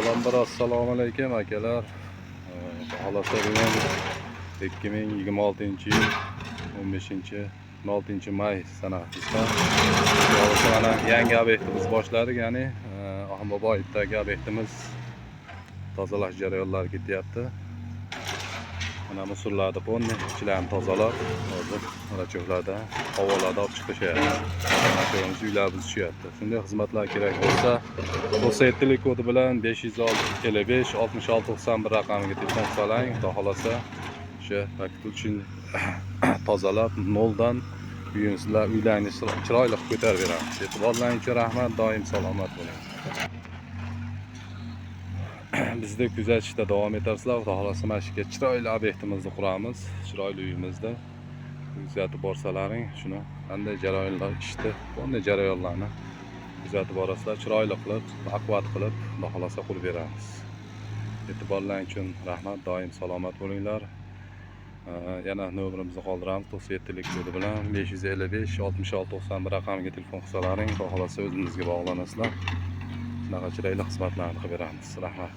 Avvalambor assalomu alaykum akalar. Xohlasa bugun 2026-yil 15-16 may sanasida mana yangi obyektimiz boshladik, ya'ni Ahmoboyevdagi obyektimiz tozalash jarayonlari ketyapti. Mana musullarni ponni ichilarini tozalab, hozir rachoqlarda, havolarda olib chiqishyapti. Rachoqimiz uylar buzishyapti. Shunday xizmatlar kerak bo'lsa, 97 kodi bilan 555 66 91 raqamiga telefon qiling. Xudo xolasa o'sha paket uchun tozalab noldan uyingizlar, uylaringizni chiroyli qilib ko'tarib beramiz. E'tiborlaringiz uchun rahmat, doim salomat bo'ling. Bizni kuzatishda davom etarsizlar. Xudo xolasa mana shu chiroyli obyektimizni quramiz, chiroyli uyimizda. Kuzatib borsalaring, shuni qanday jarayonlar ishdi, bunday jarayonlarni kuzatib borasizlar, chiroyli qilib, baquvvat qilib, Xudo xolasa qurib beramiz. E'tiborlaringiz uchun rahmat, doim salomat bo'linglar. Yana nomerimizni qoldiramiz, 97 kodi bilan 555 66 91 raqamiga telefon qilsalaring, Xudo xolasa o'zimizga bog'lanasizlar. Shunaqa chiroyli xizmatlarni qilib beramiz. Rahmat.